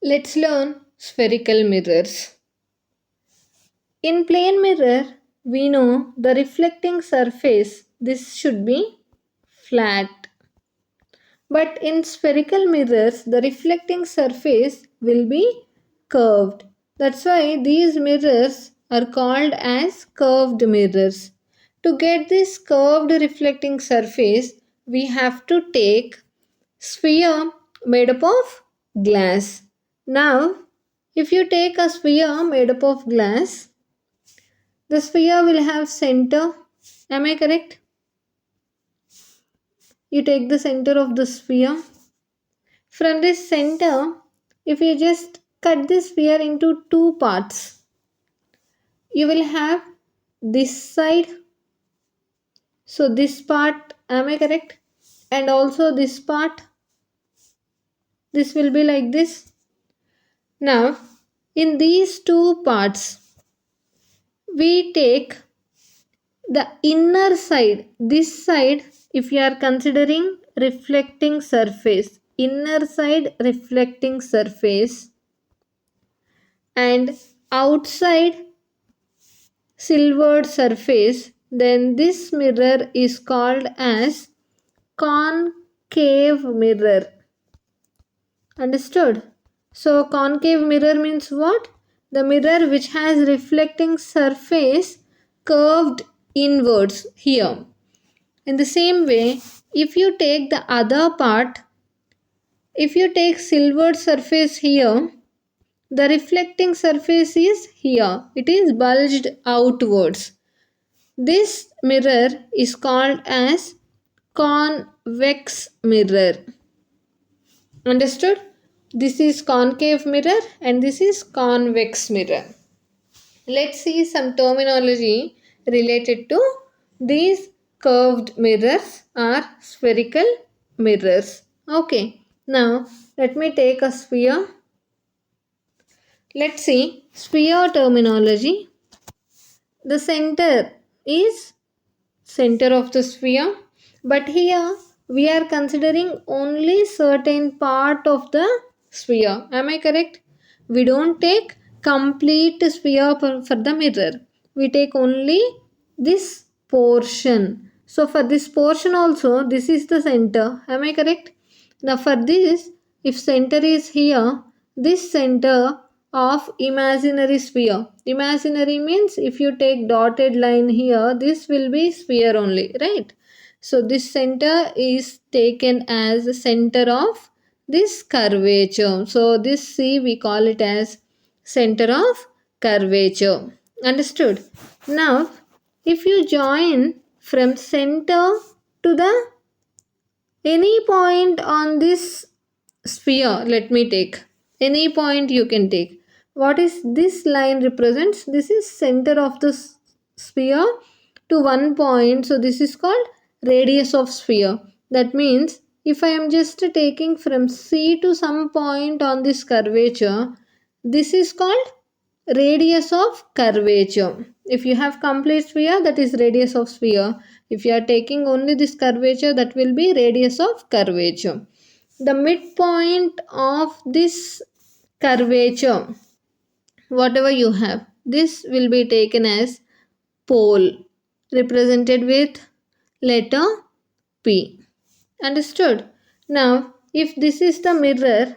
Let's learn spherical mirrors. In plane mirror, we know the reflecting surface, this should be flat. But in spherical mirrors, the reflecting surface will be curved. That's why these mirrors are called as curved mirrors. To get this curved reflecting surface, we have to take sphere made up of glass. Now, if you take a sphere made up of glass, the sphere will have center. Am I correct? You take the center of the sphere. From this center, if you just cut this sphere into two parts, you will have this side. So this part, am I correct? And also this part. This will be like this. Now, in these two parts, we take the inner side. This side, if you are considering reflecting surface, inner side reflecting surface, and outside silvered surface, then this mirror is called as concave mirror. Understood? So concave mirror means what? The mirror which has reflecting surface curved inwards here. In the same way, if you take the other part, if you take silvered surface here, the reflecting surface is here. It is bulged outwards. This mirror is called as convex mirror. Understood? This is concave mirror and this is convex mirror. Let's see some terminology related to these curved mirrors or spherical mirrors. Okay, now let me take a sphere. Let's see sphere terminology. The center is center of the sphere, but here we are considering only certain part of the sphere. Am I correct? We don't take complete sphere for the mirror. We take only this portion. So for this portion also, this is the center. Am I correct? Now for this, if center is here, this center of imaginary sphere. Imaginary means if you take dotted line here, this will be sphere only, right? So this center is taken as the center of this curvature. So this C we call it as center of curvature. Understood? Now if you join from center to the any point on this sphere, let me take any point you can take. What is this line represents? This is center of the sphere to one point. So this is called radius of sphere. That means if I am just taking from C to some point on this curvature, this is called radius of curvature. If you have complete sphere, that is radius of sphere. If you are taking only this curvature, that will be radius of curvature. The midpoint of this curvature, whatever you have, this will be taken as pole, represented with letter P. Understood? Now if this is the mirror,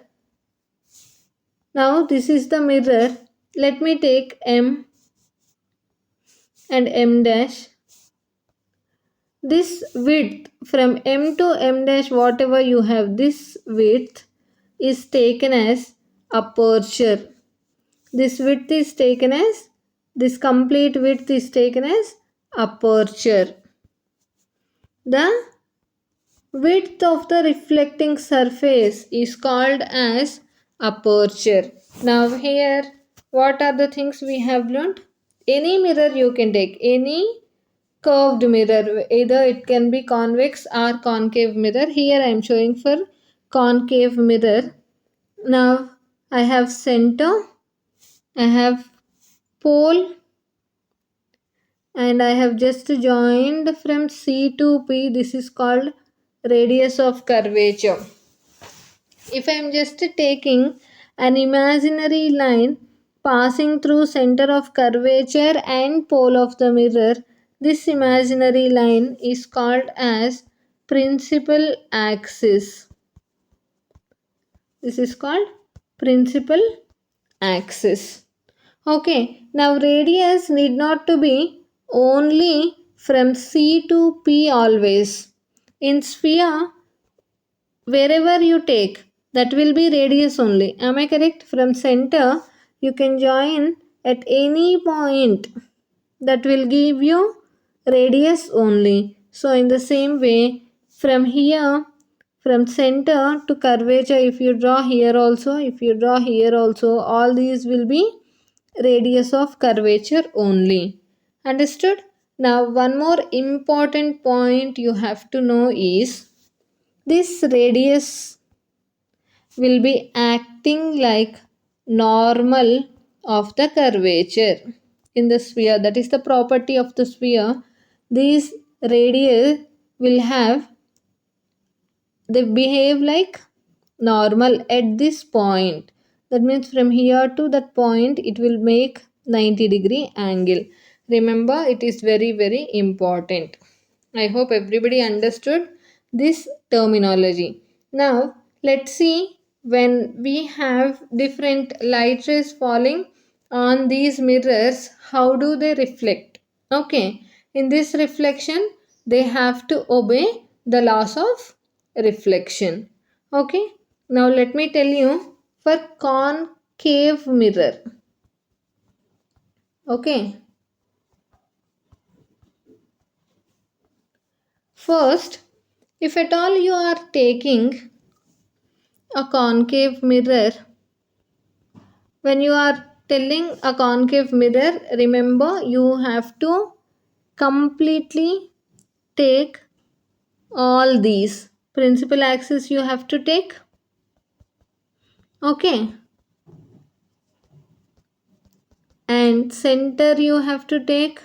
let me take M and M dash. This width from M to M dash, whatever you have, this width is taken as aperture. This width is taken as, this complete width is taken as aperture. The width of the reflecting surface is called as aperture. Now here, what are the things we have learned? Any mirror you can take, any curved mirror, either it can be convex or concave mirror. Here I am showing for concave mirror. Now I have center, I have pole, and I have just joined from C to P. This is called radius of curvature. If I am just taking an imaginary line passing through center of curvature and pole of the mirror. This imaginary line is called as principal axis. This is called principal axis. Okay, now radius need not to be only from C to P always. In sphere, wherever you take, that will be radius only. Am I correct? From center, you can join at any point. That will give you radius only. So in the same way, from here, from center to curvature, if you draw here also, if you draw here also, all these will be radius of curvature only. Understood? Now one more important point you have to know is this radius will be acting like normal of the curvature in the sphere. That is the property of the sphere. These radius will have, they behave like normal at this point. That means from here to that point it will make 90-degree angle. Remember, it is very very important. I hope everybody understood this terminology. Now let's see, when we have different light rays falling on these mirrors, how do they reflect? Okay, in this reflection they have to obey the laws of reflection. Okay, now let me tell you for concave mirror. Okay, first, if at all you are taking a concave mirror, when you are telling a concave mirror, remember you have to completely take all these principal axis, you have to take. Okay, and center you have to take,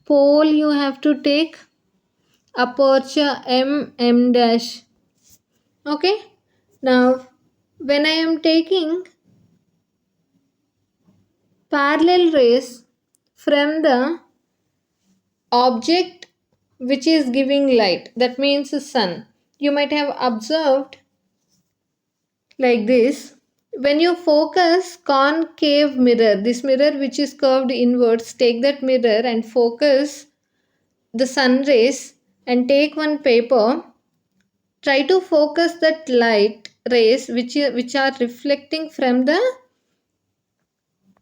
pole you have to take, aperture m dash. Okay, now when I am taking parallel rays from the object which is giving light, that means the sun, you might have observed like this. When you focus concave mirror, this mirror which is curved inwards, take that mirror and focus the sun rays and take one paper. Try to focus that light rays which are reflecting from the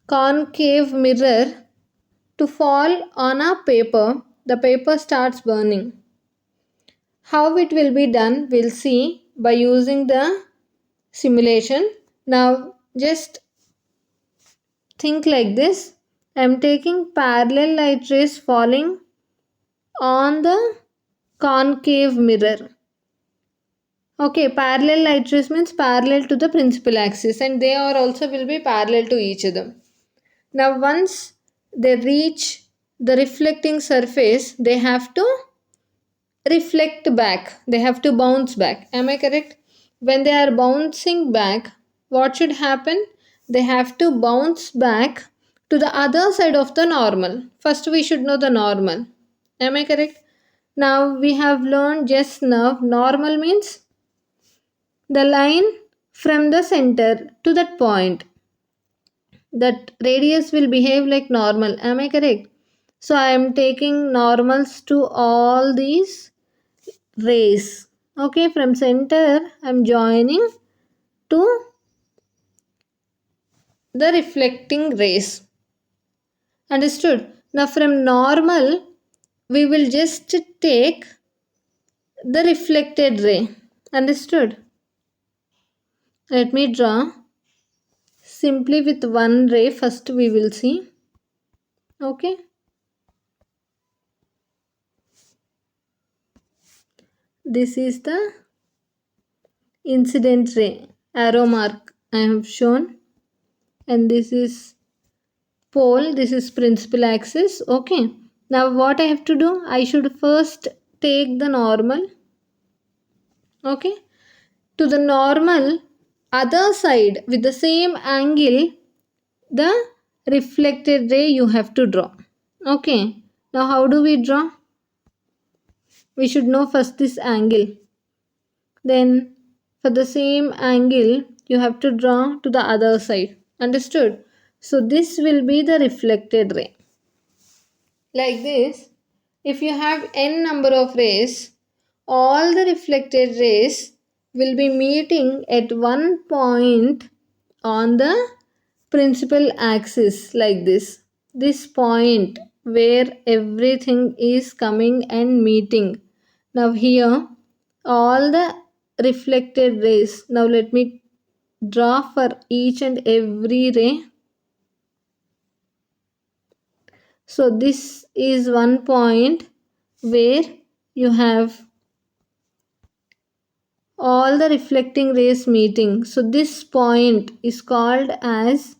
concave mirror to fall on a paper. The paper starts burning. How it will be done, we'll see by using the simulation. Now just think like this. I am taking parallel light rays falling on the concave mirror. Okay, parallel light rays means parallel to the principal axis, and they are also will be parallel to each other. Now once they reach the reflecting surface, they have to reflect back. They have to bounce back. Am I correct? When they are bouncing back, what should happen? They have to bounce back to the other side of the normal. First we should know the normal. Am I correct? Now we have learned just now, normal means the line from the center to that point. That radius will behave like normal. Am I correct? So I am taking normals to all these rays. Okay, from center I am joining to the reflecting rays. Understood? Now from normal we will just take the reflected ray. Understood? Let me draw simply with one ray. First we will see. Okay, this is the incident ray, arrow mark I have shown, and this is pole, this is principal axis. Okay, now what I have to do, I should first take the normal. Okay, to the normal other side with the same angle the reflected ray you have to draw. Okay, now how do we draw? We should know first this angle. Then for the same angle you have to draw to the other side. Understood? So this will be the reflected ray. Like this, if you have n number of rays, all the reflected rays will be meeting at one point on the principal axis like this. This point where everything is coming and meeting. Now here all the reflected rays. Now let me draw for each and every ray. So this is one point where you have all the reflecting rays meeting. So this point is called as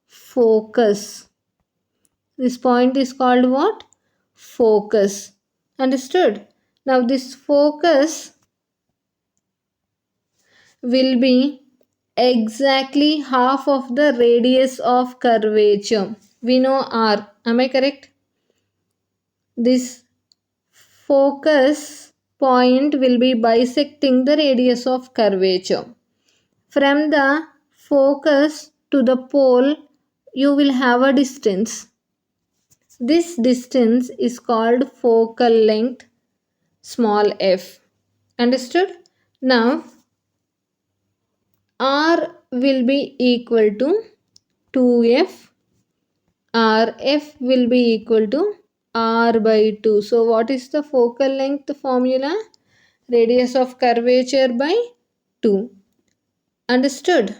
focus. This point is called what? Focus. Understood? Now this focus will be exactly half of the radius of curvature. We know R. Am I correct? This focus point will be bisecting the radius of curvature. From the focus to the pole, you will have a distance. This distance is called focal length, small f. Understood? Now, R will be equal to 2f. Rf will be equal to R by 2. So, what is the focal length formula? Radius of curvature by 2. Understood?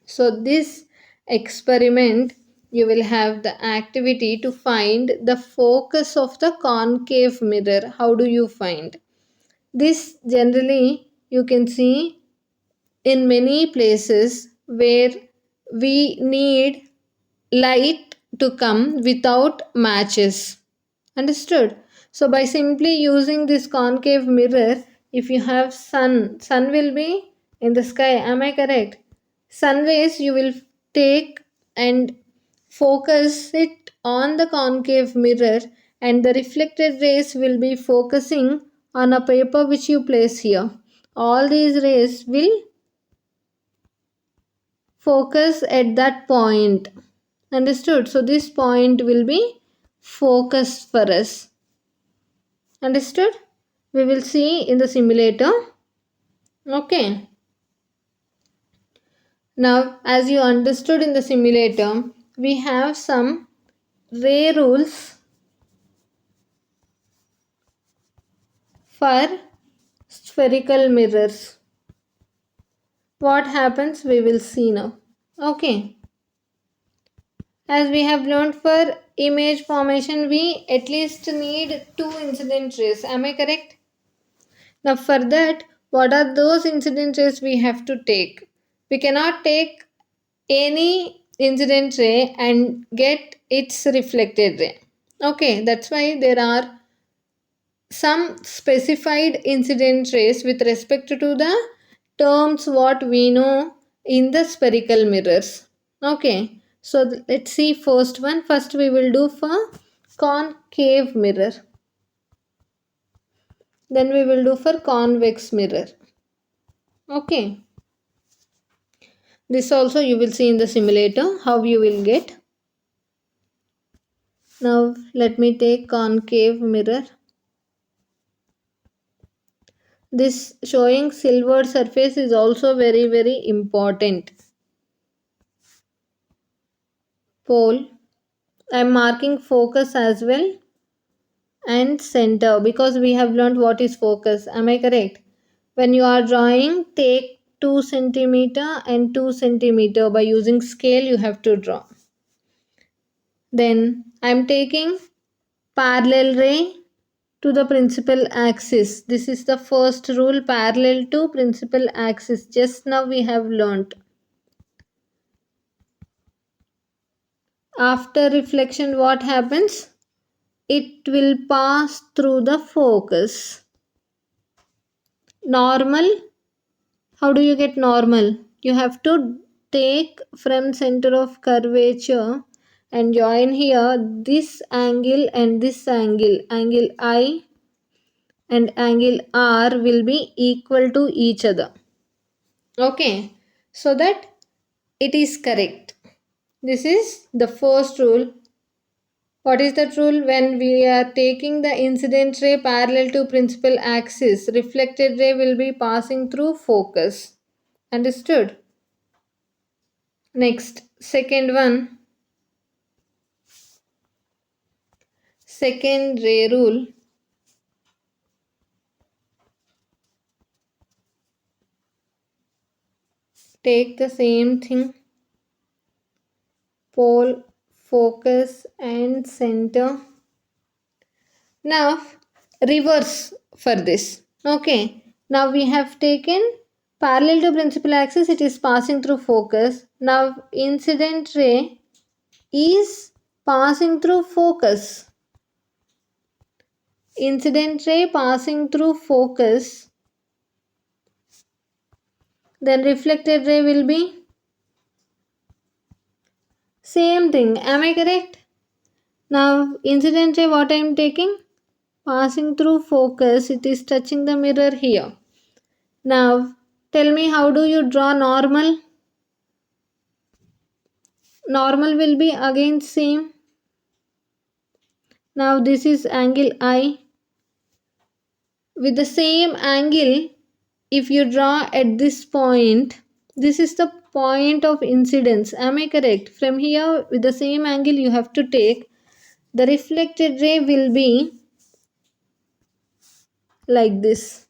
So this experiment you will have the activity to find the focus of the concave mirror. How do you find? This generally you can see in many places where we need light to come without matches. Understood? So by simply using this concave mirror, if you have sun will be in the sky. Am I correct? Sun rays you will take and focus it on the concave mirror, and the reflected rays will be focusing on a paper which you place here. All these rays will focus at that point. Understood? So this point will be focus for us. Understood? We will see in the simulator. Okay. Now, as you understood in the simulator, we have some ray rules for spherical mirrors. What happens we will see now. Okay. As we have learned for image formation, we at least need 2 incident rays. Am I correct? Now for that, what are those incident rays we have to take? We cannot take any incident ray and get its reflected ray. Okay, that's why there are some specified incident rays with respect to the terms what we know in the spherical mirrors. Okay, so let's see first one. First we will do for concave mirror. Then we will do for convex mirror. Okay. This also you will see in the simulator how you will get. Now let me take concave mirror. This showing silver surface is also very important. Pole. I am marking focus as well and center because we have learned what is focus. Am I correct? When you are drawing, take 2 centimeter and 2 centimeter by using scale you have to draw. Then I am taking parallel ray to the principal axis. This is the first rule, parallel to principal axis. Just now we have learnt. After reflection, what happens? It will pass through the focus. Normal How do you get normal? You have to take from center of curvature and join here this angle and this angle. Angle I and angle R will be equal to each other. Okay, so that it is correct. This is the first rule. What is that rule? When we are taking the incident ray parallel to principal axis, reflected ray will be passing through focus. Understood? Next, second one. Second ray rule. Take the same thing. Pole, focus and center. Now reverse for this. Okay. Now we have taken parallel to principal axis, it is passing through focus. Now incident ray is passing through focus. Incident ray passing through focus. Then reflected ray will be same thing. Am I correct? Now incident ray what I am taking? Passing through focus, it is touching the mirror here. Now tell me, how do you draw normal? Normal will be again same. Now this is angle I. With the same angle, if you draw at this point, this is the point of incidence. Am I correct? From here, with the same angle you have to take, the reflected ray will be like this,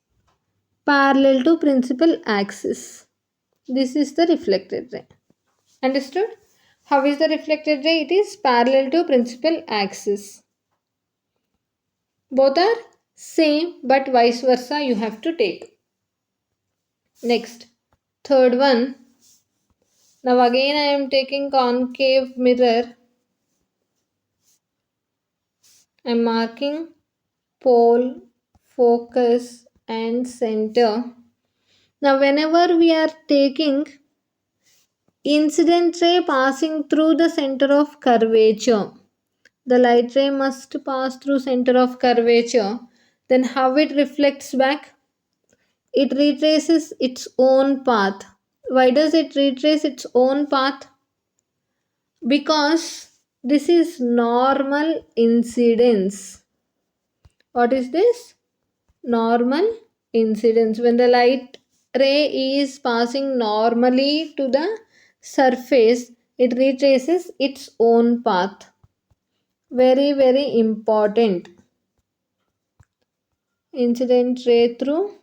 parallel to principal axis. This is the reflected ray. Understood? How is the reflected ray? It is parallel to principal axis. Both are same, but vice versa you have to take. Next, third one. Now again I am taking concave mirror. I am marking pole, focus and center. Now whenever we are taking incident ray passing through the center of curvature, the light ray must pass through center of curvature. Then how it reflects back? It retraces its own path. Why does it retrace its own path? Because this is normal incidence. What is this? Normal incidence. When the light ray is passing normally to the surface, it retraces its own path. Very, very important. Incident ray through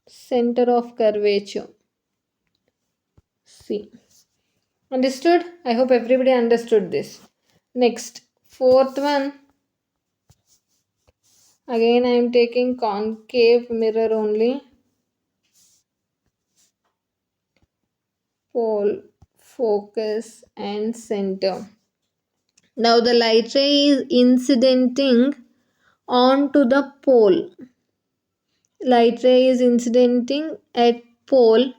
center of curvature. See. Understood? I hope everybody understood this. Next, fourth one. Again I am taking concave mirror only. Pole, focus and center. Now the light ray is incidenting onto the pole. Light ray is incidenting at pole.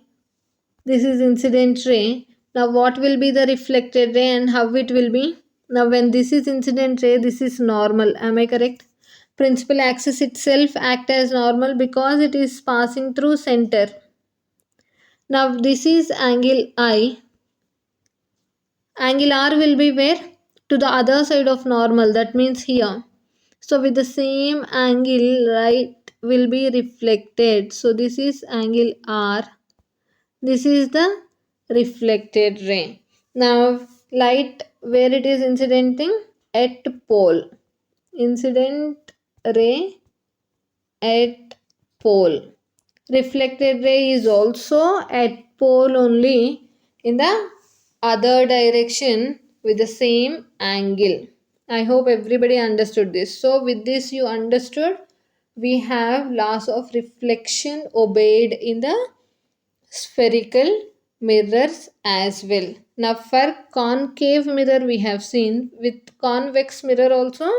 This is incident ray. Now what will be the reflected ray and how it will be? Now when this is incident ray, this is normal. Am I correct? Principal axis itself act as normal because it is passing through center. Now this is angle I. Angle R will be where? To the other side of normal. That means here. So with the same angle, light will be reflected. So this is angle R. This is the reflected ray. Now light where it is incidenting? At pole. Incident ray at pole. Reflected ray is also at pole only in the other direction with the same angle. I hope everybody understood this. So with this you understood we have laws of reflection obeyed in the spherical mirrors as well. Now for concave mirror we have seen, with convex mirror also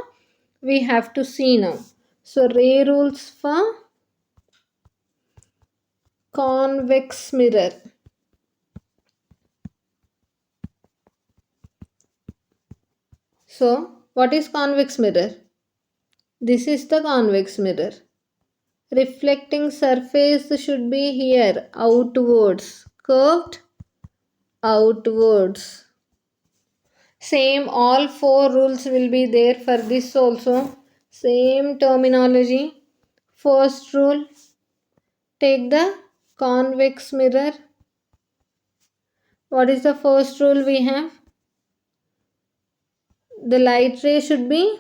we have to see now. So ray rules for convex mirror. So, what is convex mirror? This is the convex mirror. Reflecting surface should be here, outwards, curved outwards. Same, all four rules will be there for this also. Same terminology. First rule, take the convex mirror. What is the first rule we have? The light ray should be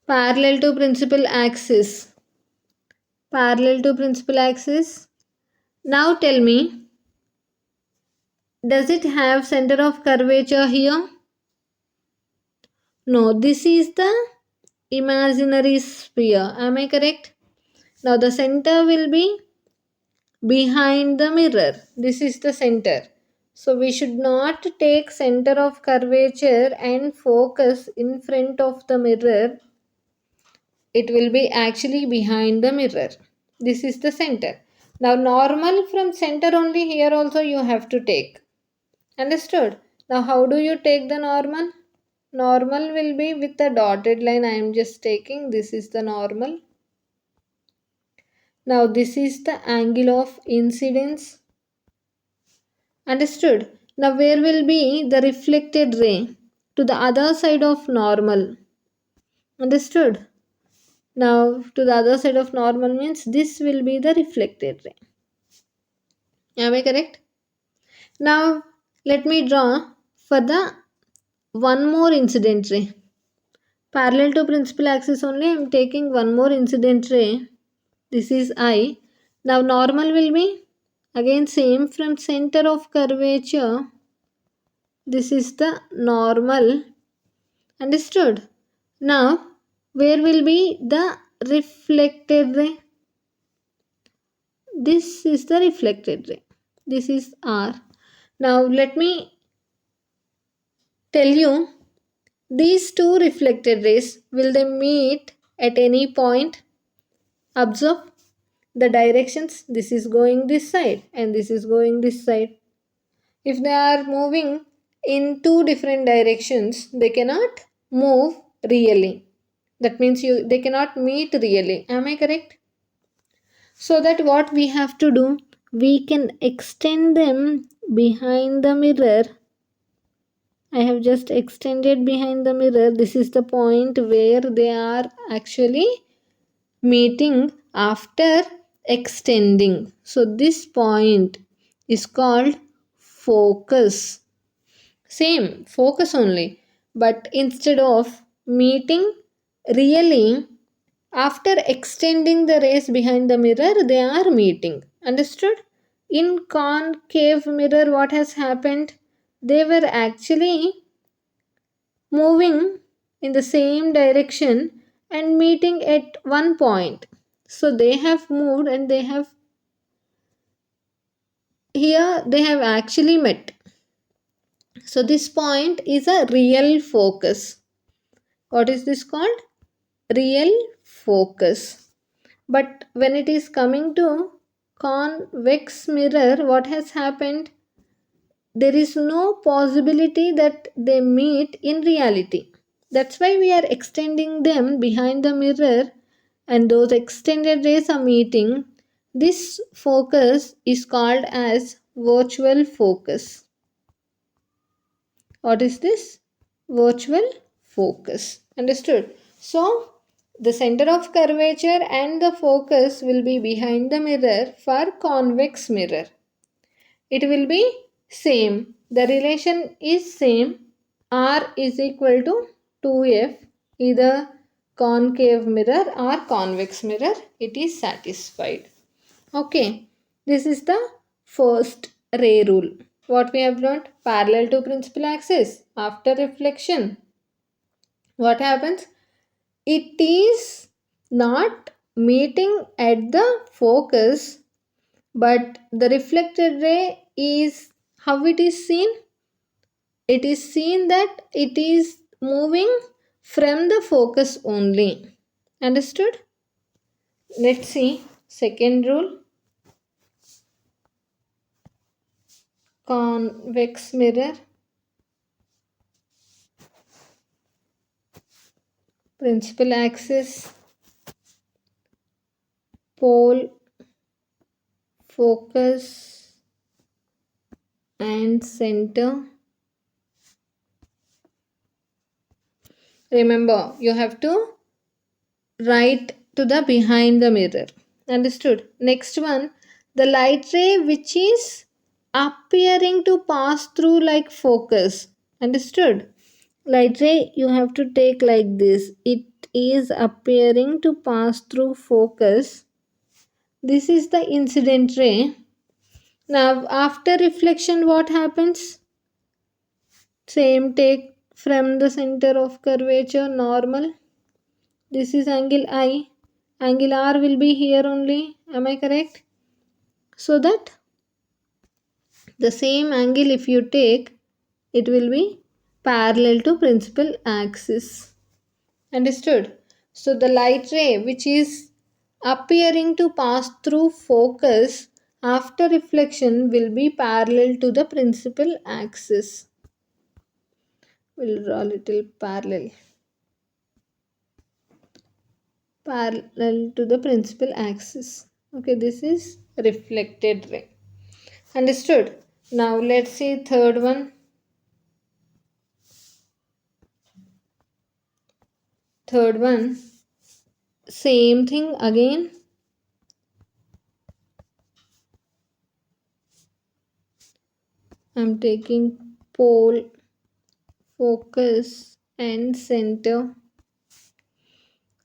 parallel to principal axis. Parallel to principal axis. Now tell me, does it have center of curvature here? No, this is the imaginary sphere. Am I correct? Now the center will be behind the mirror. This is the center. So we should not take center of curvature and focus in front of the mirror. It will be actually behind the mirror. This is the center. Now normal from center only, here also you have to take. Understood? Now how do you take the normal? Normal will be with the dotted line. I am just taking. This is the normal. Now this is the angle of incidence. Understood? Now where will be the reflected ray? To the other side of normal. Understood? Now to the other side of normal means this will be the reflected ray. Am I correct? Now let me draw for the one more incident ray. Parallel to principal axis only, I am taking one more incident ray. This is I. Now normal will be again same from center of curvature. This is the normal. Understood? Now where will be the reflected ray? This is the reflected ray. This is R. Now let me tell you, these two reflected rays, will they meet at any point? Observe the directions. This is going this side and this is going this side. If they are moving in two different directions, they cannot move really. That means they cannot meet really. Am I correct? So that what we have to do, we can extend them behind the mirror. I have just extended behind the mirror. This is the point where they are actually meeting after extending. So this point is called focus. Same, focus only. But instead of meeting really, after extending the rays behind the mirror, they are meeting. Understood? In concave mirror, what has happened? They were actually moving in the same direction and meeting at one point. So they have moved and they have actually met. So this point is a real focus. What is this called? Real focus. But when it is coming to convex mirror, what has happened? There is no possibility that they meet in reality. That's why we are extending them behind the mirror and those extended rays are meeting. This focus is called as virtual focus. What is this? Virtual focus. Understood? So, the center of curvature and the focus will be behind the mirror for convex mirror. It will be same. The relation is same. R is equal to 2F, either concave mirror or convex mirror. It is satisfied. Okay. This is the first ray rule. What we have learnt? Parallel to principal axis. After reflection, what happens? It is not meeting at the focus, but the reflected ray is how it is seen? It is seen that it is moving from the focus only. Understood? Let's see second rule. Convex mirror, principal axis, pole, focus and center. Remember, you have to write to the behind the mirror. Understood? Next one, the light ray which is appearing to pass through like focus. Understood? Light ray you have to take like this. It is appearing to pass through focus. This is the incident ray. Now after reflection what happens? Same, take from the center of curvature normal. This is angle I. Angle R will be here only. Am I correct? So that the same angle if you take, it will be parallel to principal axis. Understood? So the light ray which is appearing to pass through focus after reflection will be parallel to the principal axis. We'll draw a little parallel to the principal axis. Okay, this is reflected ray. Understood? Now let's see third one. Third one, same thing again. I'm taking pole, focus and center.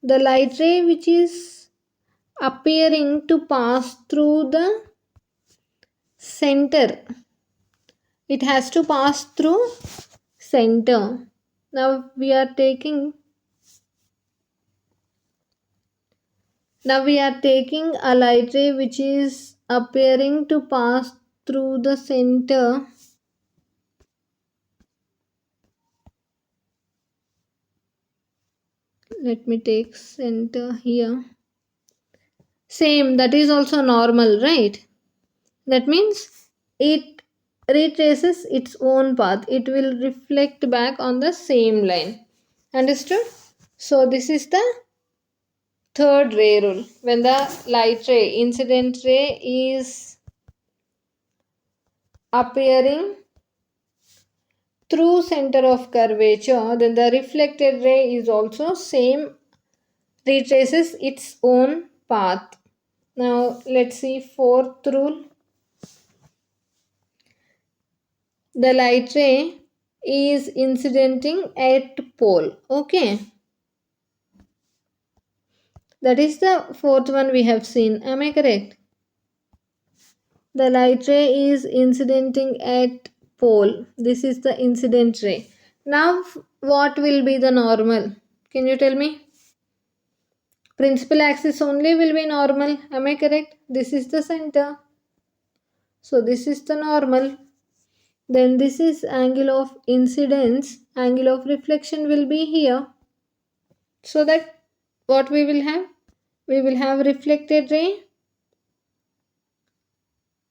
The light ray which is appearing to pass through the center, it has to pass through center. Now we are taking a light ray which is appearing to pass through the center. Let me take center here. Same, that is also normal, right? That means it retraces its own path. It will reflect back on the same line. Understood? So this is the third ray rule. When the light ray, incident ray is appearing through center of curvature, then the reflected ray is also same, retraces its own path. Now let's see fourth rule. The light ray is incidenting at pole. Okay. That is the fourth one we have seen. Am I correct? The light ray is incidenting at pole. This is the incident ray. Now what will be the normal? Can you tell me? Principal axis only will be normal. Am I correct? This is the center. So this is the normal. Then this is angle of incidence. Angle of reflection will be here. So that what we will have? We will have reflected ray.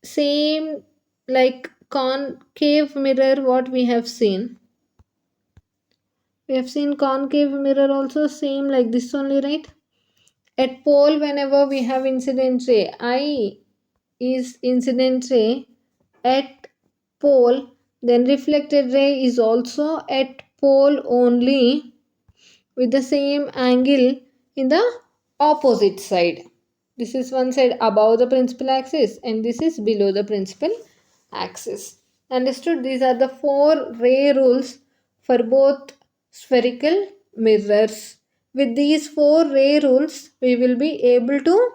Same like concave mirror what we have seen. We have seen concave mirror also same like this only, right? At pole whenever we have incident ray, I is incident ray at pole, then reflected ray is also at pole only with the same angle in the opposite side. This is one side above the principal axis and this is below the principal axis. Understood? These are the four ray rules for both spherical mirrors. With these four ray rules, we will be able to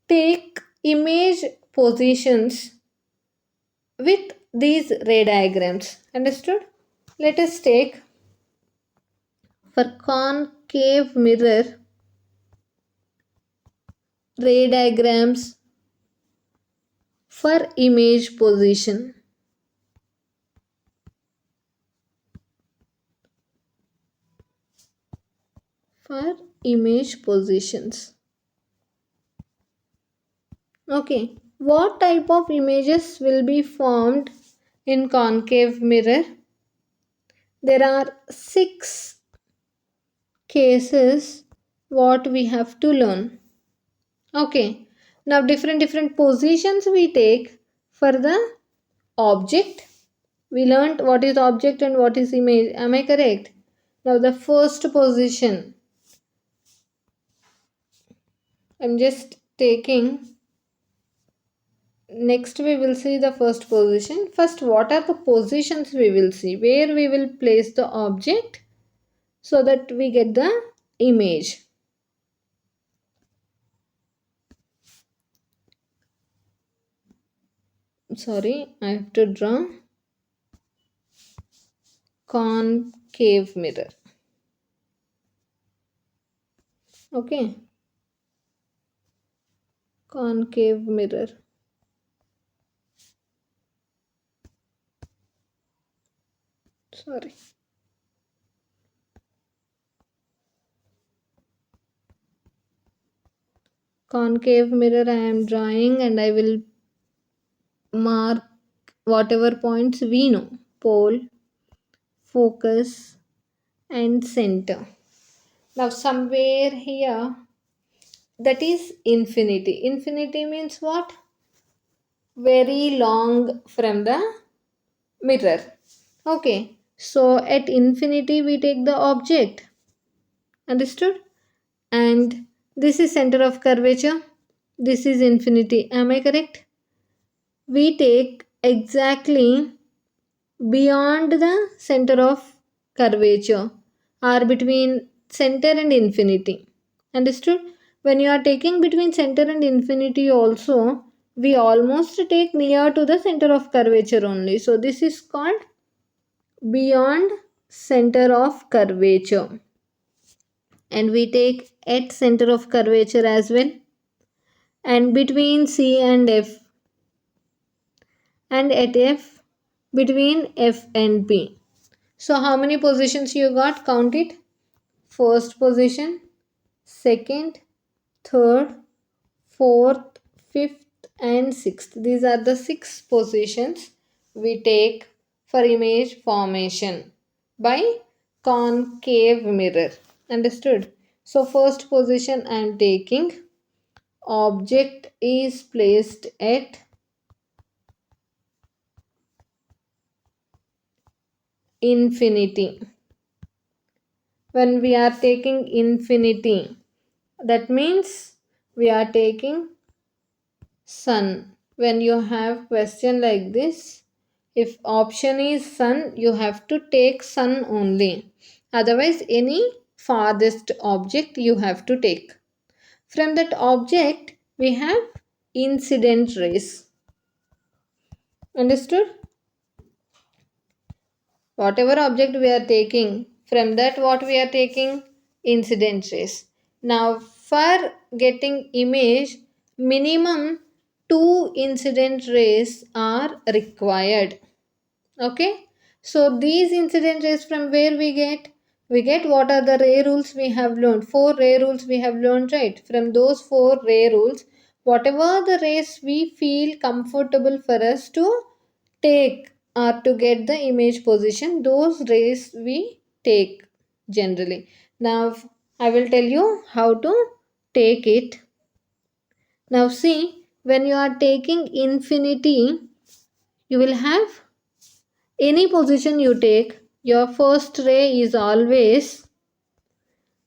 take image positions with these ray diagrams. Understood? Let us take for concave mirror ray diagrams for image position. for image positions. Okay, what type of images will be formed in concave mirror? There are 6 cases what we have to learn. Okay, now different positions we take for the object. We learned what is object and what is image. Am I correct? Now the first position, I'm just taking. Next we will see the first position. First, what are the positions we will see? Where we will place the object so that we get the image. Sorry, I have to draw concave mirror. Okay, concave mirror. Sorry. Concave mirror I am drawing, and I will mark whatever points we know: pole, focus, and center. Now somewhere here, that is infinity. Infinity means what? Very long from the mirror. Okay, so at infinity we take the object. Understood? And this is center of curvature. This is infinity. Am I correct? We take exactly beyond the center of curvature, or between center and infinity. Understood? When you are taking between center and infinity also, we almost take near to the center of curvature only. So this is called beyond center of curvature. And we take at center of curvature as well, and between C and F, and at F, between F and P. So how many positions you got? Count it. First position, second, third, fourth, fifth, and sixth. These are the 6 positions we take for image formation by concave mirror. Understood? So first position I am taking. Object is placed at infinity. When we are taking infinity, that means we are taking sun. When you have question like this, if option is sun, you have to take sun only. Otherwise, any farthest object you have to take. From that object, we have incident rays. Understood? Whatever object we are taking, from that what we are taking? Incident rays. Now for getting image, minimum 2 incident rays are required. Okay, so these incident rays from where we get? We get what are the ray rules we have learned? 4 ray rules we have learned, right? From those 4 ray rules, whatever the rays we feel comfortable for us to take or to get the image position, those rays we take generally. Now I will tell you how to take it. Now see, when you are taking infinity, you will have any position you take, your first ray is always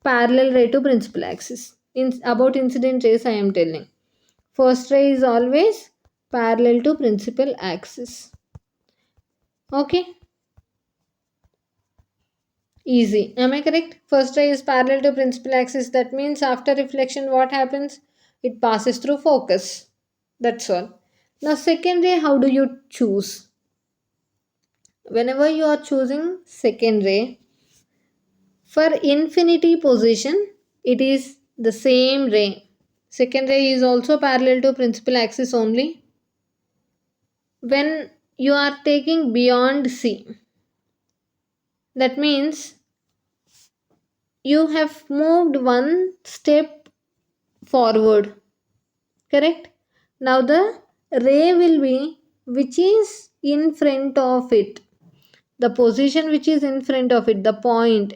parallel ray to principal axis. About incident rays I am telling. First ray is always parallel to principal axis. Okay? Easy. Am I correct? First ray is parallel to principal axis. That means after reflection what happens? It passes through focus. That's all. Now second ray, how do you choose? Whenever you are choosing second ray, for infinity position, it is the same ray. Second ray is also parallel to principal axis only. When you are taking beyond C, that means you have moved one step forward, correct? Now the ray will be which is in front of it, the position which is in front of it, the point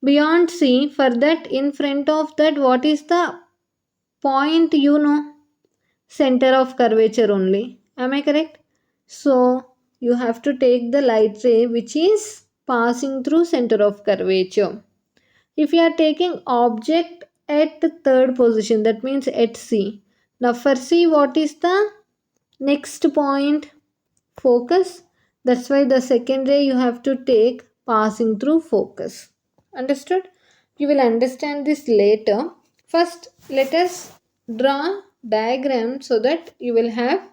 beyond C. For that, in front of that, what is the point? Center of curvature only. Am I correct? So you have to take the light ray which is passing through center of curvature. If you are taking object at third position, that means at C. Now for C, what is the next point? Focus. That's why the second ray you have to take passing through focus. Understood? You will understand this later. First, let us draw diagram so that you will have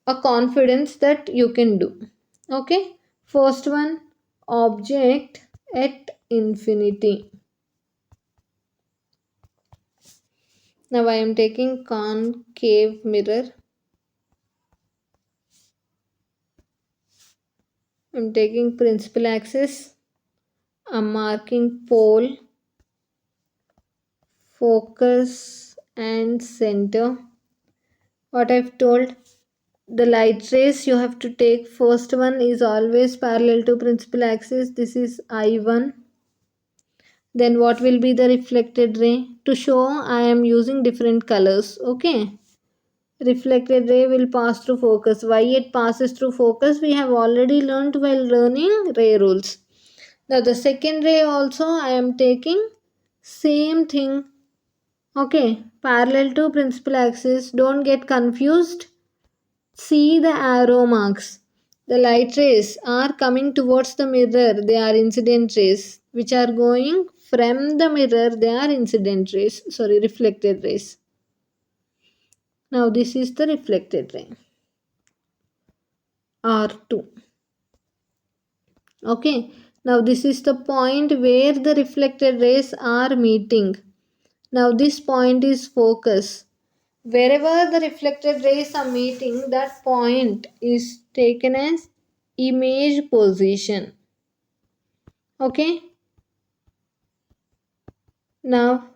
a confidence that you can do. Okay? First one, object at infinity. Now I am taking concave mirror. I am taking principal axis. I am marking pole, focus and center. What I've told, the light rays you have to take, first one is always parallel to principal axis. This is I1. Then what will be the reflected ray? To show I am using different colors. Okay. Reflected ray will pass through focus. Why it passes through focus? We have already learned while learning ray rules. Now the second ray also I am taking same thing. Okay. Parallel to principal axis. Don't get confused. See the arrow marks. The light rays are coming towards the mirror. They are incident rays. Which are going from the mirror. They are incident rays. Sorry, reflected rays. Now this is the reflected ray. R2. Okay. Now this is the point where the reflected rays are meeting. Now this point is focus. Wherever the reflected rays are meeting, that point is taken as image position. Okay. Now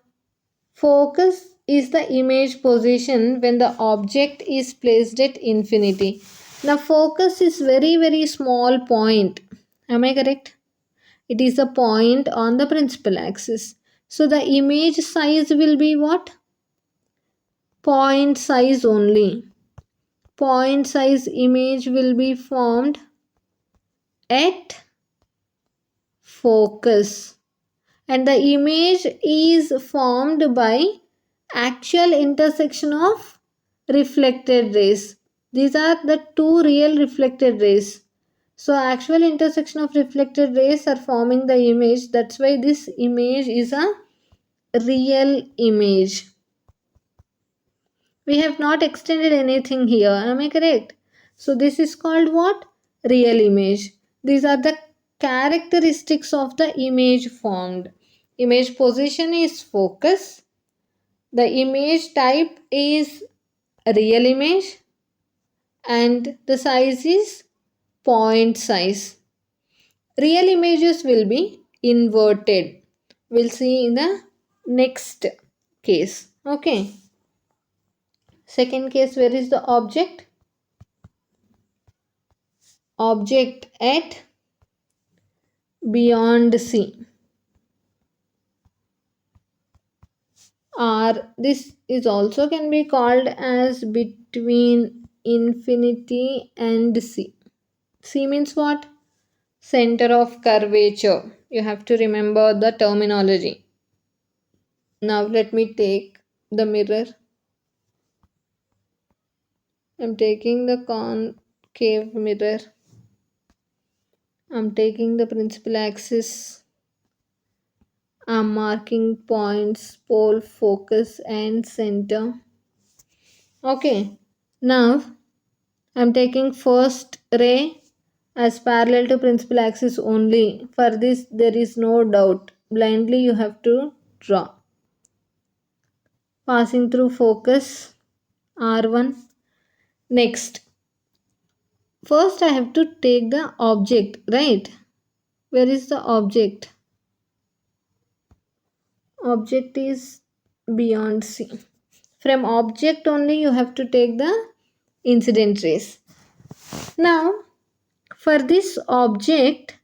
focus is the image position when the object is placed at infinity. Now focus is very small point. Am I correct? It is a point on the principal axis. So the image size will be what? Point size only. Point size image will be formed at focus. And the image is formed by actual intersection of reflected rays. These are the two real reflected rays. So actual intersection of reflected rays are forming the image. That's why this image is a real image. We have not extended anything here. Am I correct? So this is called what? Real image. These are the characteristics of the image formed. Image position is focus. The image type is real image. And the size is point size. Real images will be inverted. We'll see in the next case. Okay. Second case, where is the object? Object at beyond C. Or this is also can be called as between infinity and C. C means what? Center of curvature. You have to remember the terminology. Now let me take the mirror. I'm taking the concave mirror. I'm taking the principal axis. I'm marking points, pole, focus and center. Okay. Now I'm taking first ray as parallel to principal axis only. For this there is no doubt. Blindly you have to draw. Passing through focus R1. Next. First I have to take the object, right? Where is the object? Object is beyond C. From object only you have to take the incident rays. Now, for this object,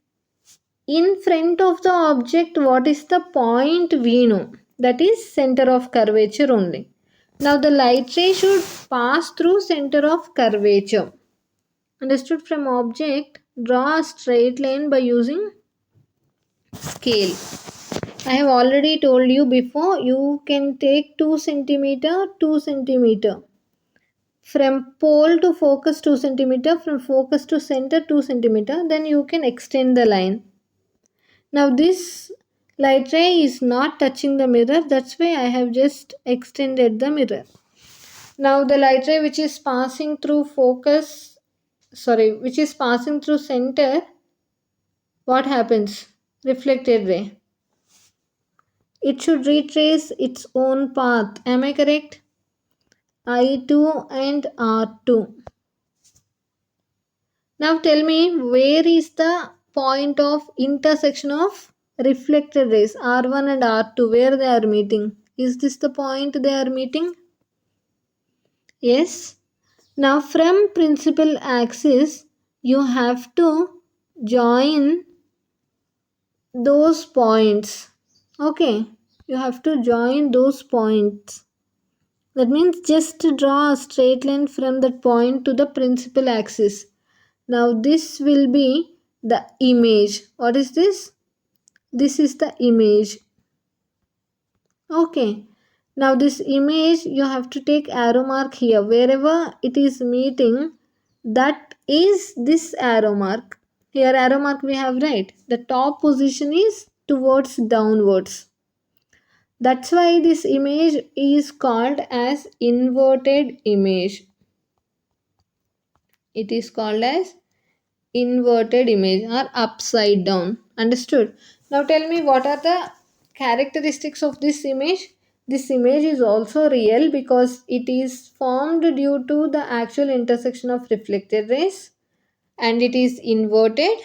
in front of the object, what is the point we know? That is center of curvature only. Now, the light ray should pass through center of curvature. Understood? From object, draw a straight line by using scale. I have already told you before, you can take 2 centimeter, 2 centimeter. From pole to focus 2 centimeter, from focus to center 2 centimeter, then you can extend the line. Now this light ray is not touching the mirror, that's why I have just extended the mirror. Now the light ray which is passing through which is passing through center, what happens? Reflected ray. It should retrace its own path. Am I correct? I2 and R2. Now tell me, where is the point of intersection of reflected rays R1 and R2, where they are meeting? Is this the point they are meeting? Yes. Now from principal axis you have to join those points. Okay, you have to join those points. That means just draw a straight line from that point to the principal axis. Now this will be the image. What is this? This is the image. Okay. Now this image you have to take arrow mark here. Wherever it is meeting, that is this arrow mark. Here arrow mark we have, right? The top position is towards downwards. That's why this image is called as inverted image. It is called as inverted image or upside down. Understood? Now tell me, what are the characteristics of this image? This image is also real because it is formed due to the actual intersection of reflected rays, and it is inverted.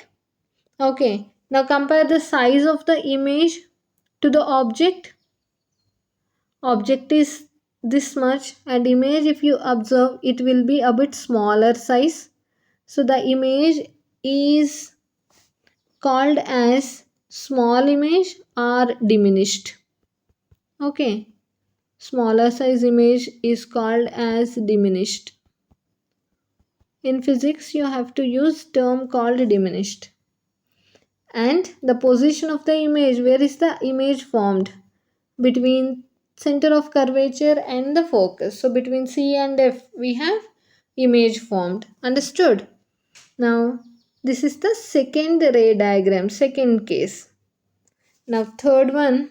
Okay. Now compare the size of the image to the object. Object is this much, and image, if you observe, it will be a bit smaller size. So the image is called as small image or diminished. Okay, smaller size image is called as diminished. In physics you have to use term called diminished. And the position of the image, where is the image formed? Between center of curvature and the focus. So between C and F we have image formed. Understood? Now this is the second ray diagram, second case. Now third one,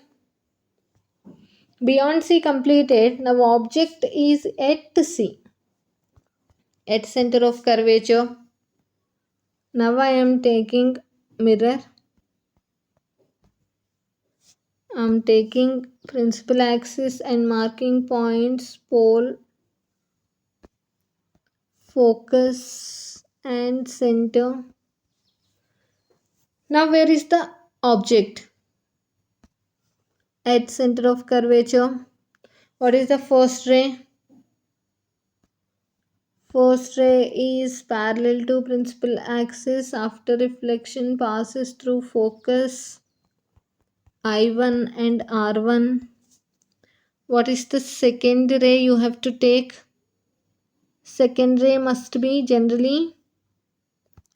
beyond C completed. Now object is at C, at center of curvature. Now I am taking mirror. I am taking principal axis and marking points, pole, focus and center. Now where is the object? At center of curvature. What is the first ray? First ray is parallel to principal axis. After reflection passes through focus I1 and R1. What is the second ray you have to take? Second ray must be generally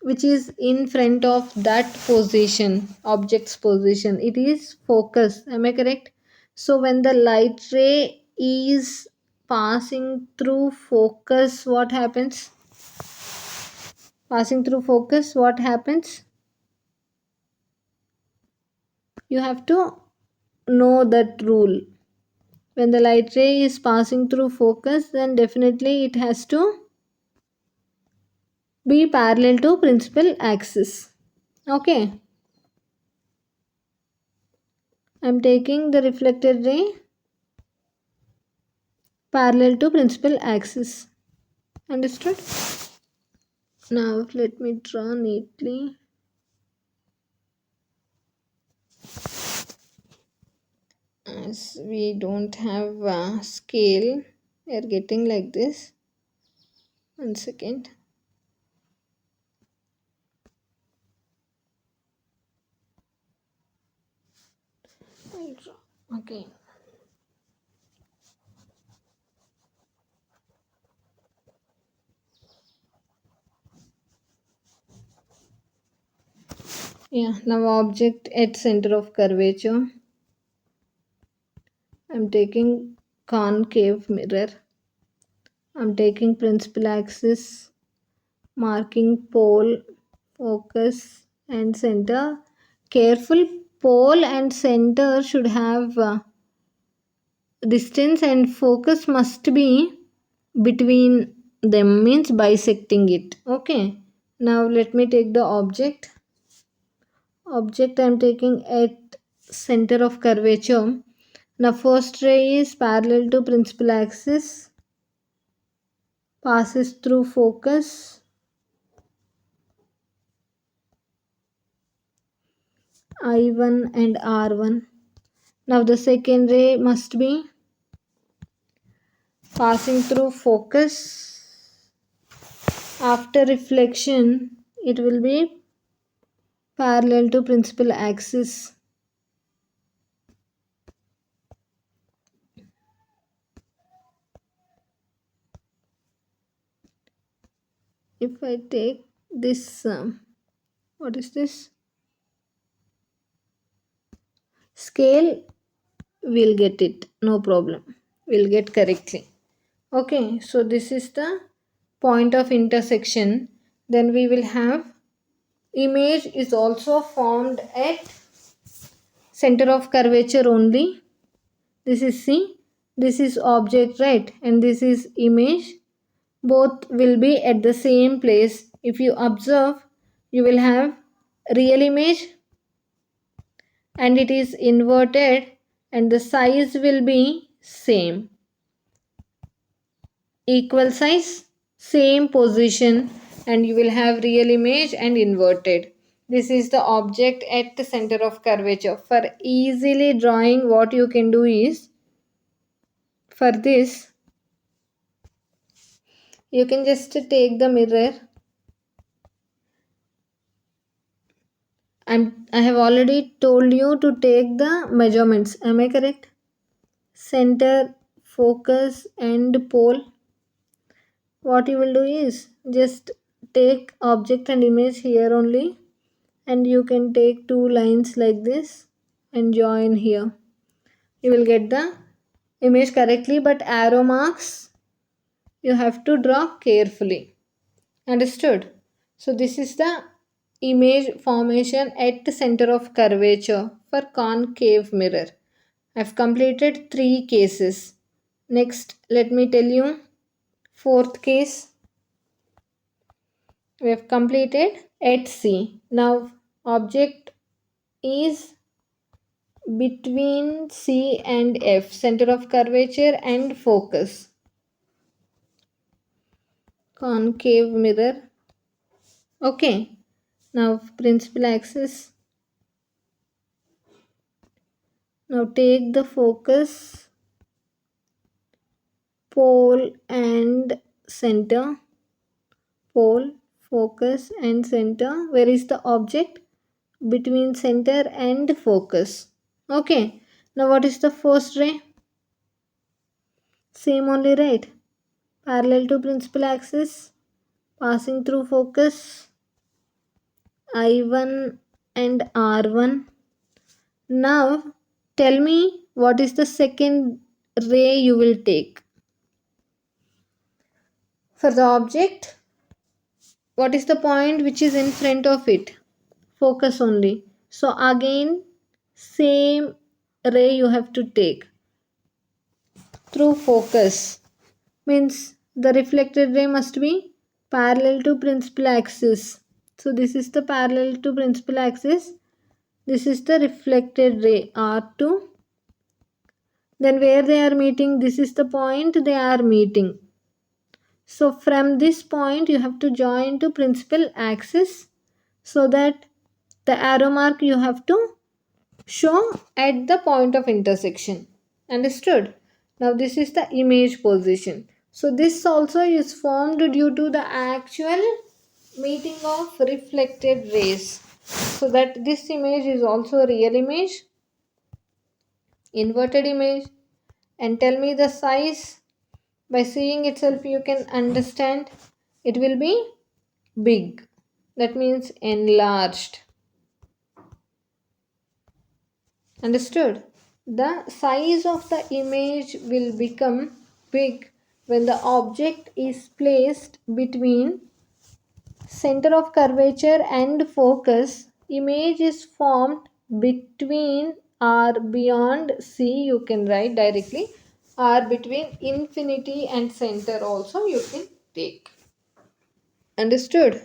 which is in front of that position, object's position. It is focus. Am I correct? So when the light ray is passing through focus, what happens? Passing through focus, what happens? You have to know that rule. When the light ray is passing through focus, then definitely it has to be parallel to principal axis. Okay. I am taking the reflected ray parallel to principal axis. Understood? Now let me draw neatly. as we don't have a scale, we are getting like this. 1 second. I'll draw again. Yeah, now object at center of curvature. I'm taking concave mirror. I'm taking principal axis, marking pole, focus and center. Careful, pole and center should have distance and focus must be between them, means bisecting it. Okay, now let me take the object. Object I'm taking at center of curvature. Now first ray is parallel to principal axis, passes through focus, I1 and R1. Now the second ray must be passing through focus. After reflection, it will be parallel to principal axis. If I take this, what is this? Scale, we'll get it, no problem. We'll get correctly. Okay, so this is the point of intersection. Then we will have image is also formed at center of curvature only. This is C, this is object, right? And this is image. Both will be at the same place. If you observe, you will have real image and it is inverted and the size will be same. Equal size, same position, and you will have real image and inverted. This is the object at the center of curvature. For easily drawing, what you can do is, for this, you can just take the mirror. I have already told you to take the measurements. Am I correct? Center, focus, and pole. What you will do is just take object and image here only, and you can take two lines like this and join here. You will get the image correctly, but arrow marks you have to draw carefully. Understood? So this is the image formation at the center of curvature for concave mirror. I've completed 3 cases. Next, let me tell you 4th case. We have completed at C. Now object is between C and F, center of curvature and focus. Concave mirror. Okay. Now principal axis. Now take the focus, pole and center. Pole, focus and center. Where is the object? Between center and focus. Okay. Now what is the first ray? Same only, right? Parallel to principal axis, passing through focus, I1 and R1. Now tell me what is the second ray you will take. For the object, what is the point which is in front of it? Focus only. So again same ray you have to take through focus. Means the reflected ray must be parallel to principal axis. So this is the parallel to principal axis. This is the reflected ray R2. Then where they are meeting, this is the point they are meeting. So from this point you have to join to principal axis so that the arrow mark you have to show at the point of intersection. Understood? Now this is the image position. So this also is formed due to the actual meeting of reflected rays, so that this image is also a real image, inverted image. And tell me the size. By seeing itself you can understand it will be big, that means enlarged. Understood? The size of the image will become big when the object is placed between center of curvature and focus. Image is formed between or beyond C, you can write directly, or between infinity and center also you can take. Understood?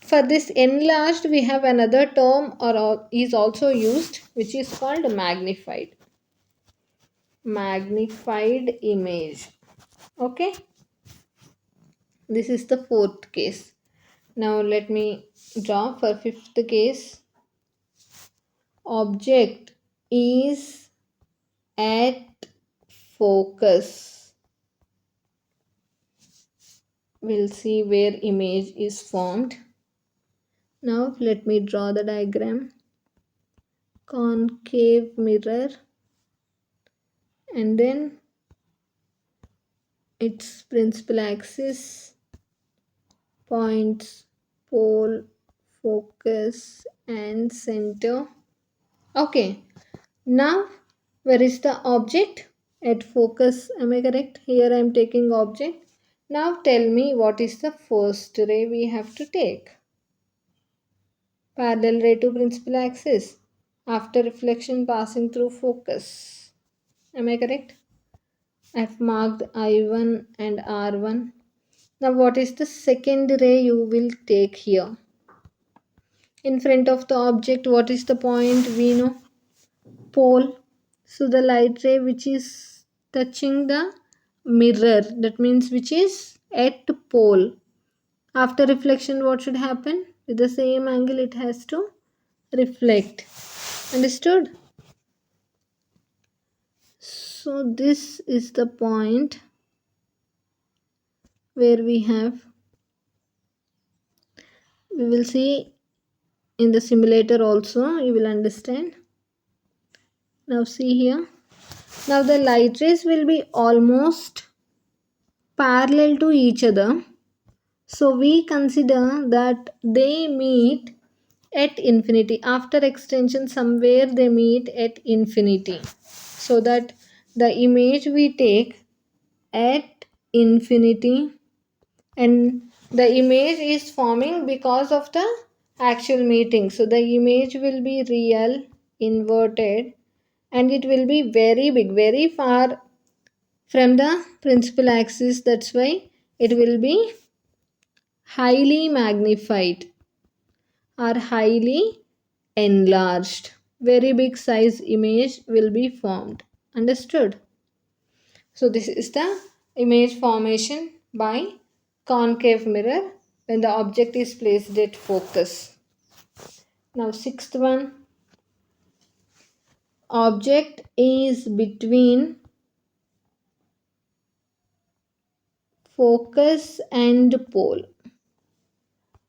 For this enlarged, we have another term or is also used, which is called magnified. Magnified image. Okay, this is the fourth case. Now let me draw for fifth case. Object is at focus. We'll see where image is formed. Now let me draw the diagram. Concave mirror, and then its principal axis, points, pole, focus, and center. Okay, now where is the object? At focus, am I correct? Here I am taking object. Now tell me what is the first ray we have to take? Parallel ray to principal axis after reflection passing through focus. Am I correct? I've marked I1 and R1. Now what is the second ray you will take here? In front of the object, what is the point? We know pole. So the light ray which is touching the mirror, that means which is at pole. After reflection, what should happen? With the same angle it has to reflect. Understood? So this is the point where we will see in the simulator also, you will understand. Now see here. Now the light rays will be almost parallel to each other. So we consider that they meet at infinity. After extension, somewhere they meet at infinity. So that the image we take at infinity, and the image is forming because of the actual meeting. So the image will be real, inverted, and it will be very big, very far from the principal axis. That's why it will be highly magnified or highly enlarged. Very big size image will be formed. Understood? So this is the image formation by concave mirror when the object is placed at focus. Now sixth one, object is between focus and pole.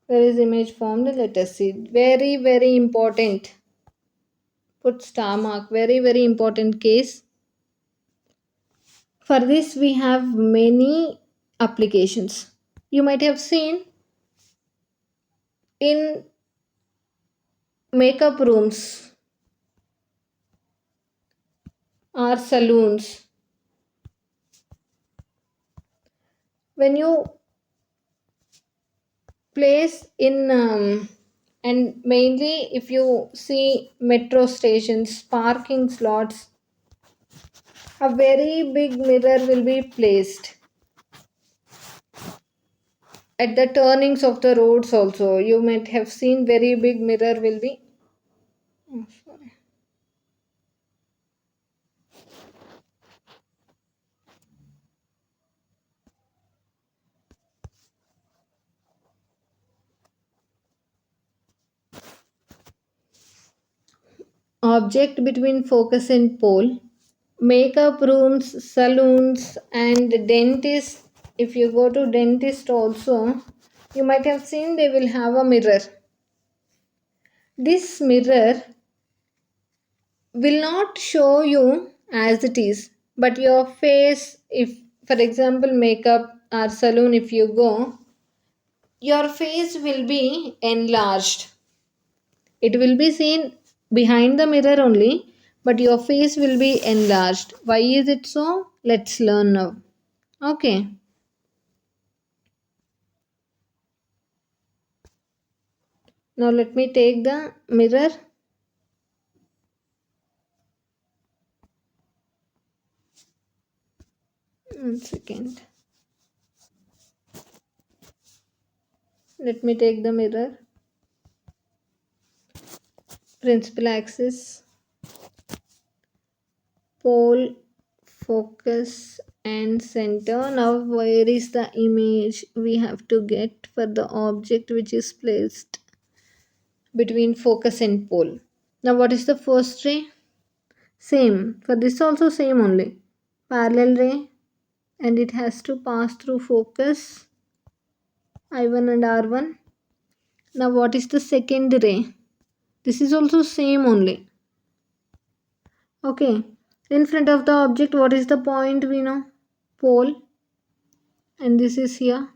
Where is image formed? Let us see. Very, very important. Put star mark. Very, very important case. For this, we have many applications. You might have seen in makeup rooms or saloons. When you place in, and mainly if you see metro stations, parking slots, a very big mirror will be placed at the turnings of the roads also. You might have seen very big mirror will be. Oh, sorry. object between focus and pole. Makeup rooms, saloons, and dentists. If you go to dentist also, you might have seen they will have a mirror. This mirror will not show you as it is, but your face, if for example makeup or saloon, if you go, your face will be enlarged. It will be seen behind the mirror only, but your face will be enlarged. Why is it so? Let's learn now. Okay. Now let me take the mirror. One second. Let me take the mirror. Principal axis, pole, focus, and center. Now where is the image we have to get for the object which is placed between focus and pole? Now what is the first ray? Same. For this also same only. Parallel ray, and it has to pass through focus I1 and R1. Now what is the second ray? This is also same only. Okay. In front of the object, what is the point we know? Pole. And this is here.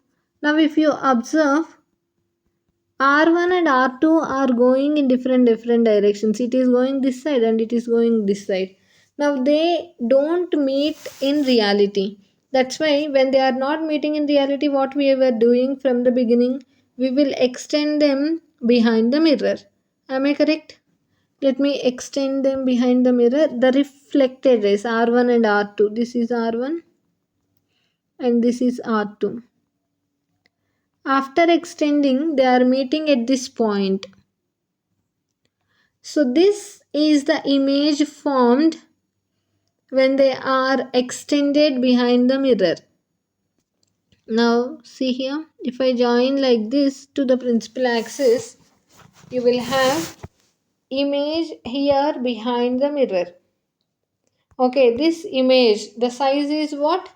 Now if you observe, R1 and R2 are going in different directions. It is going this side and it is going this side. Now they don't meet in reality. That's why when they are not meeting in reality, what we were doing from the beginning, we will extend them behind the mirror. Am I correct? Let me extend them behind the mirror. The reflected rays R1 and R2. This is R1 and this is R2. After extending, they are meeting at this point. So this is the image formed when they are extended behind the mirror. Now see here, if I join like this to the principal axis, you will have image here behind the mirror. Okay, this image, the size is what?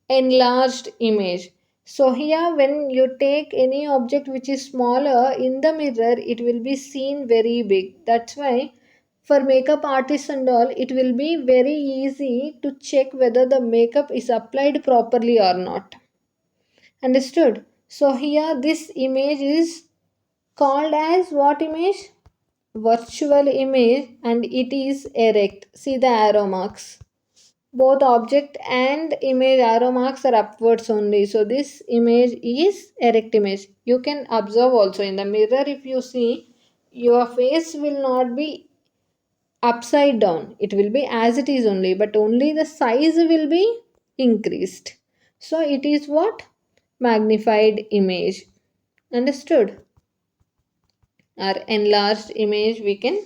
Enlarged image. So here when you take any object which is smaller in the mirror, it will be seen very big. That's why for makeup artists and all, it will be very easy to check whether the makeup is applied properly or not. Understood? So here this image is called as what image? Virtual image, and it is erect. See the arrow marks. Both object and image arrow marks are upwards only. So this image is erect image. You can observe also in the mirror, if you see, your face will not be upside down. It will be as it is only, but only the size will be increased. So it is what? Magnified image. Understood? Or enlarged image we can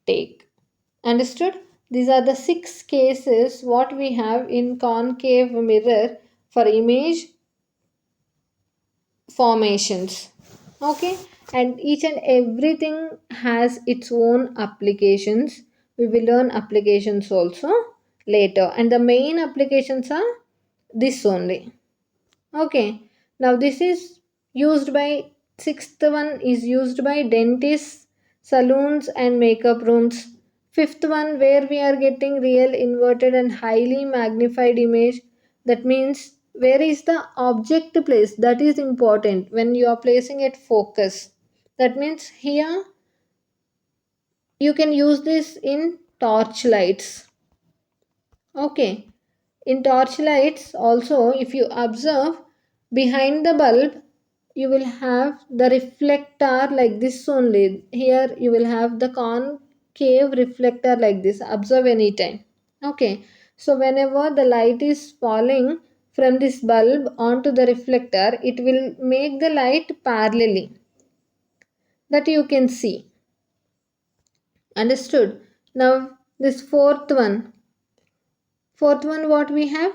take. Understood? These are the 6 cases what we have in concave mirror for image formations. Okay, and each and everything has its own applications. We will learn applications also later, and the main applications are this only. Okay, now this is used by, sixth one is used by dentists, saloons, and makeup rooms. Fifth one, where we are getting real inverted and highly magnified image. That means where is the object placed? That is important when you are placing it focus. That means here you can use this in torch lights. Okay. In torchlights also, if you observe behind the bulb, you will have the reflector like this only. Here you will have the concave reflector like this. Observe anytime. Okay. So whenever the light is falling from this bulb onto the reflector, it will make the light parallelly. That you can see. Understood? Now this fourth one. Fourth one, what we have?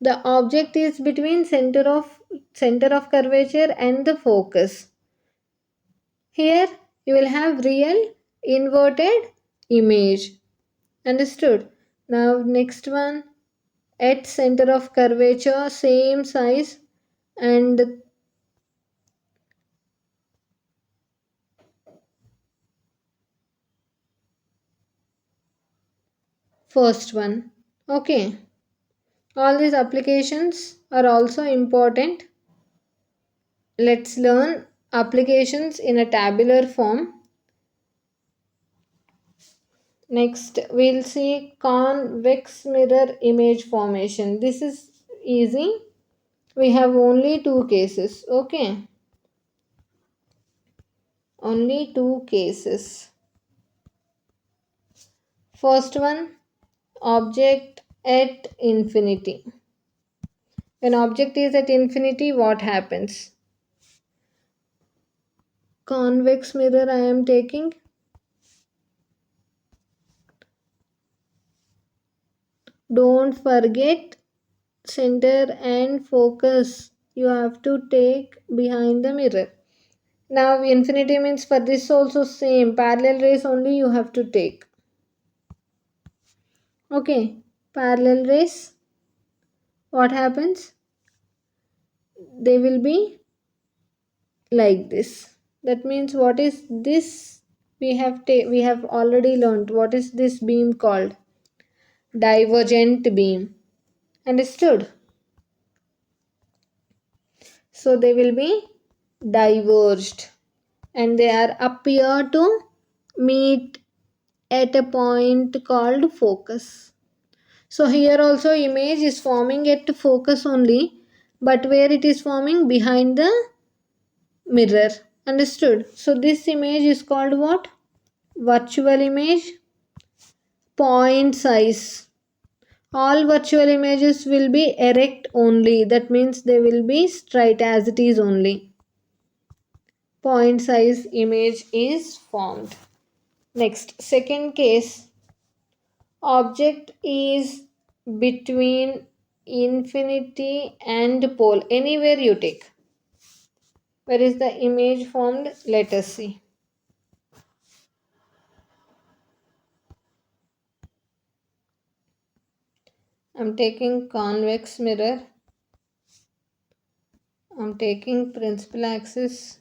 The object is between center of curvature and the focus. Here you will have real, inverted, image. Understood? Now next one, at center of curvature, same size, and first one. Okay, all these applications are also important. Let's learn applications in a tabular form. Next, we'll see convex mirror image formation. This is easy. We have only two cases. Okay, only two cases. First one, object at infinity. When object is at infinity, what happens? Convex mirror I am taking. Don't forget center and focus. You have to take behind the mirror. Now infinity means for this also same. Parallel rays only you have to take. Okay. Parallel rays. What happens? They will be like this. That means what is this? We have already learned what is this beam called? Divergent beam. Understood? So they will be diverged and they are appear to meet at a point called focus. So here also image is forming at focus only, but where it is forming behind the mirror. Understood? So this image is called what? Virtual image, point size. All virtual images will be erect only. That means they will be straight as it is only. Point size image is formed. Next, second case, object is between infinity and pole. Anywhere you take. Where is the image formed? Let us see. I'm taking convex mirror. I'm taking principal axis.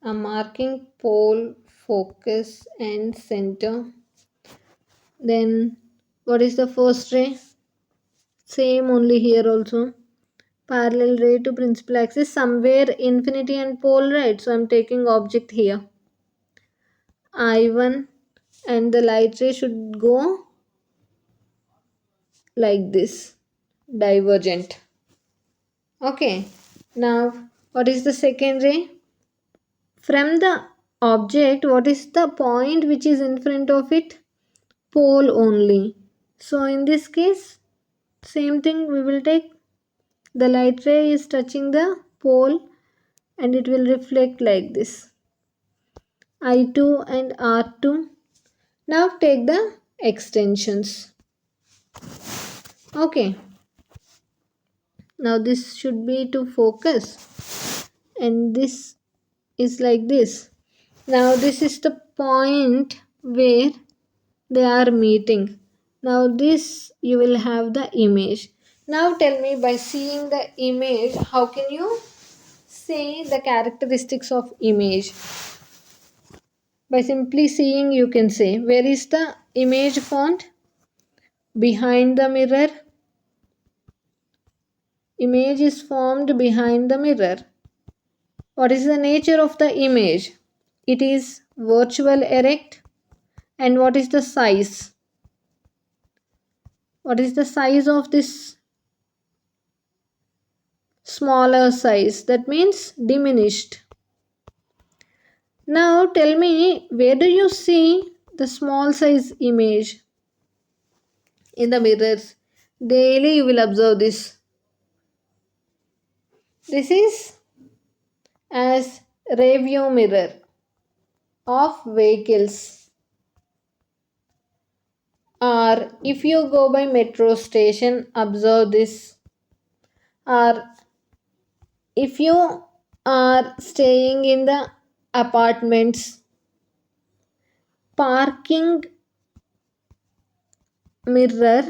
I'm marking pole, focus and center. Then what is the first ray? Same only here also. Parallel ray to principal axis, somewhere infinity and pole, right? So I'm taking object here. I1 and the light ray should go like this. Divergent. Okay. Now what is the second ray? From the object, what is the point which is in front of it? Pole only. So in this case, same thing we will take. The light ray is touching the pole and it will reflect like this. I2 and R2. Now take the extensions. Okay. Now this should be to focus and this is like this. Now this is the point where they are meeting. Now this you will have the image. Now tell me, by seeing the image, how can you say the characteristics of image? By simply seeing you can say, where is the image formed? Behind the mirror. Image is formed behind the mirror. What is the nature of the image? It is virtual erect. And what is the size? What is the size of this? Smaller size. That means diminished. Now tell me, where do you see the small size image? In the mirrors. Daily you will observe this. This is as review mirror of vehicles. Or if you go by metro station, observe this. Or if you are staying in the apartments, parking mirror,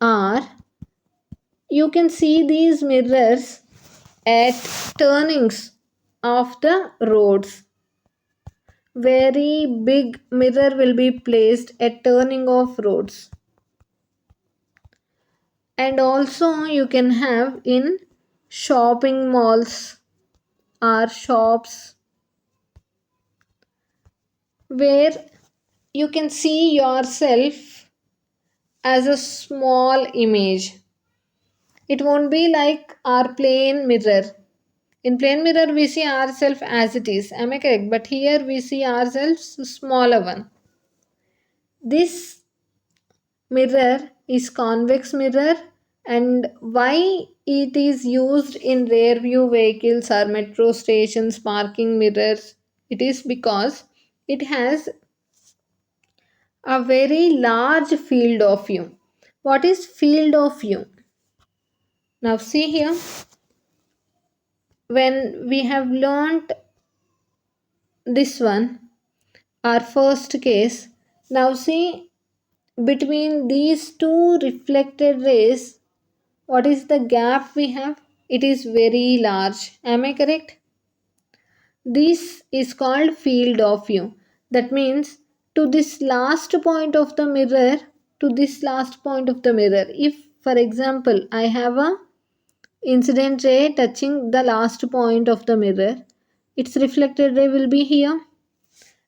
or you can see these mirrors at turnings of the roads. Very big mirror will be placed at turning of roads. And also you can have in shopping malls or shops where you can see yourself as a small image. It won't be like our plain mirror. In plain mirror we see ourselves as it is. Am I correct? But here we see ourselves smaller one. This mirror is convex mirror, and why it is used in rear view vehicles or metro stations parking mirrors, it is because it has a very large field of view. What is field of view? Now see here, when we have learnt this one, our first case, now see between these two reflected rays, what is the gap we have? It is very large. Am I correct? This is called field of view. That means to this last point of the mirror, to this last point of the mirror, if for example I have a incident ray touching the last point of the mirror, its reflected ray will be here.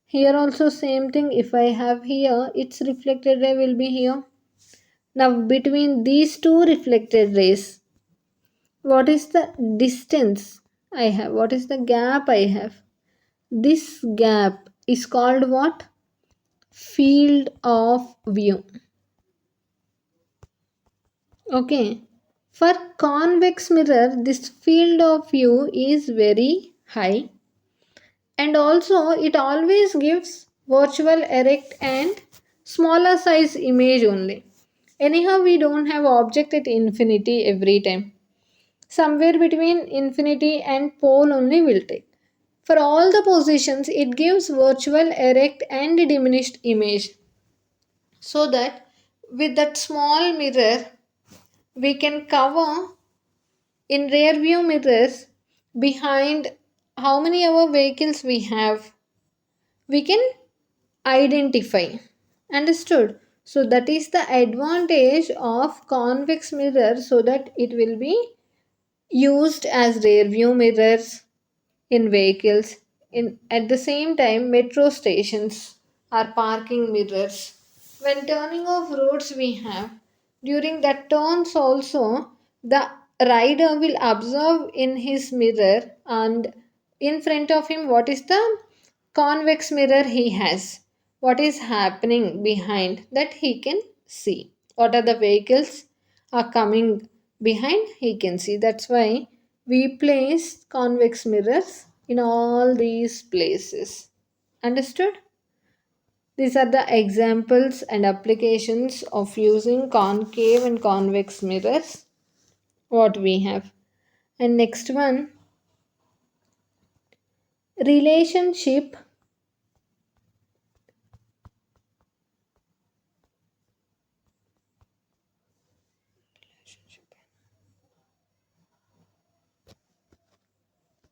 Here also same thing, if I have here, its reflected ray will be here. Now between these two reflected rays, what is the distance I have? What is the gap I have? This gap is called what? Field of view. Okay. For convex mirror, this field of view is very high, and also it always gives virtual erect and smaller size image only. Anyhow, we don't have object at infinity every time. Somewhere between infinity and pole only will take. For all the positions, it gives virtual erect and diminished image, so that with that small mirror we can cover in rear view mirrors behind how many our vehicles we have, we can identify. Understood? So that is the advantage of convex mirror, so that it will be used as rear view mirrors in vehicles. In at the same time, metro stations are parking mirrors. When turning off roads we have, during that turns also, the rider will observe in his mirror, and in front of him what is the convex mirror he has, what is happening behind, that he can see. What are the vehicles are coming behind, he can see. That's why we place convex mirrors in all these places. Understood? These are the examples and applications of using concave and convex mirrors, what we have. And next one, relationship